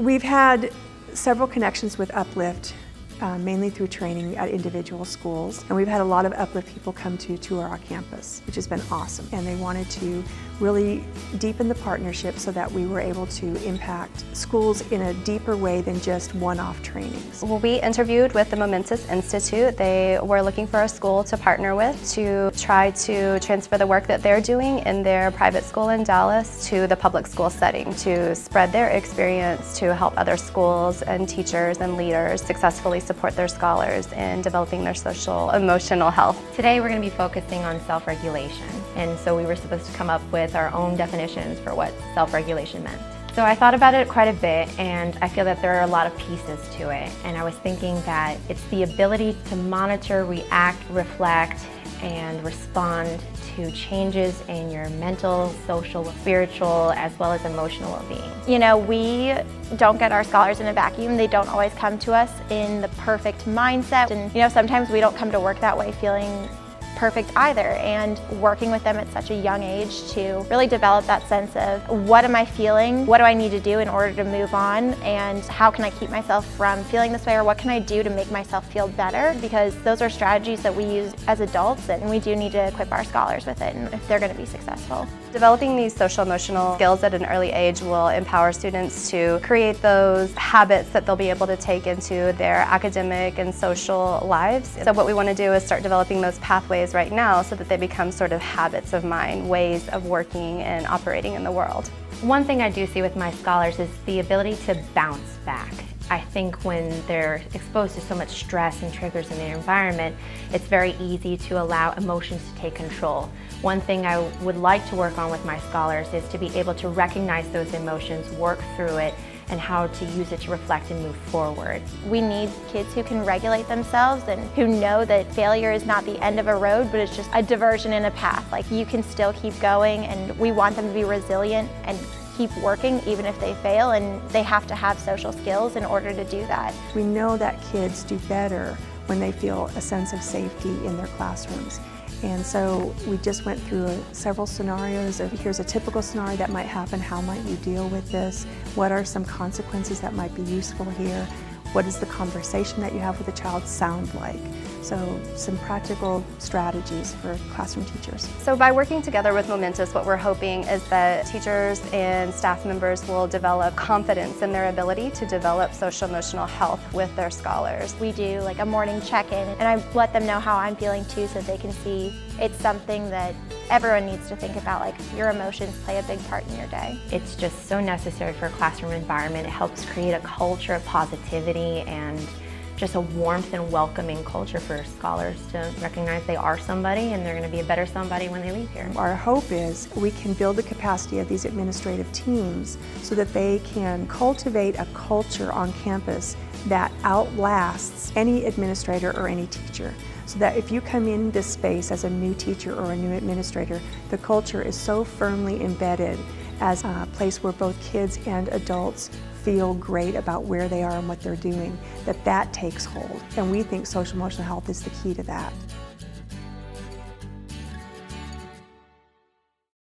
We've had several connections with Uplift, mainly through training at individual schools. And we've had a lot of Uplift people come to tour our campus, which has been awesome. And they wanted to really deepen the partnership so that we were able to impact schools in a deeper way than just one-off trainings. Well, we interviewed with the Momentous Institute. They were looking for a school to partner with to try to transfer the work that they're doing in their private school in Dallas to the public school setting, to spread their experience, to help other schools and teachers and leaders successfully support their scholars in developing their social emotional health. Today we're going to be focusing on self-regulation, and so we were supposed to come up with our own definitions for what self-regulation meant. So I thought about it quite a bit, and I feel that there are a lot of pieces to it, and I was thinking that it's the ability to monitor, react, reflect, and respond to changes in your mental, social, spiritual, as well as emotional well-being. You know, we don't get our scholars in a vacuum. They don't always come to us in the perfect mindset, and you know, sometimes we don't come to work that way feeling perfect either, and working with them at such a young age to really develop that sense of what am I feeling, what do I need to do in order to move on, and how can I keep myself from feeling this way, or what can I do to make myself feel better, because those are strategies that we use as adults, and we do need to equip our scholars with it if they're going to be successful. Developing these social emotional skills at an early age will empower students to create those habits that they'll be able to take into their academic and social lives. So what we want to do is start developing those pathways right now so that they become sort of habits of mind, ways of working and operating in the world. One thing I do see with my scholars is the ability to bounce back. I think when they're exposed to so much stress and triggers in their environment, it's very easy to allow emotions to take control. One thing I would like to work on with my scholars is to be able to recognize those emotions, work through it, and how to use it to reflect and move forward. We need kids who can regulate themselves and who know that failure is not the end of a road, but it's just a diversion in a path. Like, you can still keep going, and we want them to be resilient and keep working even if they fail, and they have to have social skills in order to do that. We know that kids do better when they feel a sense of safety in their classrooms. And so we just went through several scenarios of, here's a typical scenario that might happen, how might you deal with this? What are some consequences that might be useful here? What does the conversation that you have with the child sound like? So some practical strategies for classroom teachers. So by working together with Momentous, what we're hoping is that teachers and staff members will develop confidence in their ability to develop social emotional health with their scholars. We do like a morning check-in, and I let them know how I'm feeling too, so they can see it's something that everyone needs to think about, like your emotions play a big part in your day. It's just so necessary for a classroom environment. It helps create a culture of positivity and just a warmth and welcoming culture for scholars to recognize they are somebody and they're going to be a better somebody when they leave here. Our hope is we can build the capacity of these administrative teams so that they can cultivate a culture on campus that outlasts any administrator or any teacher. So that if you come in this space as a new teacher or a new administrator, the culture is so firmly embedded as a place where both kids and adults feel great about where they are and what they're doing, that takes hold. And we think social emotional health is the key to that.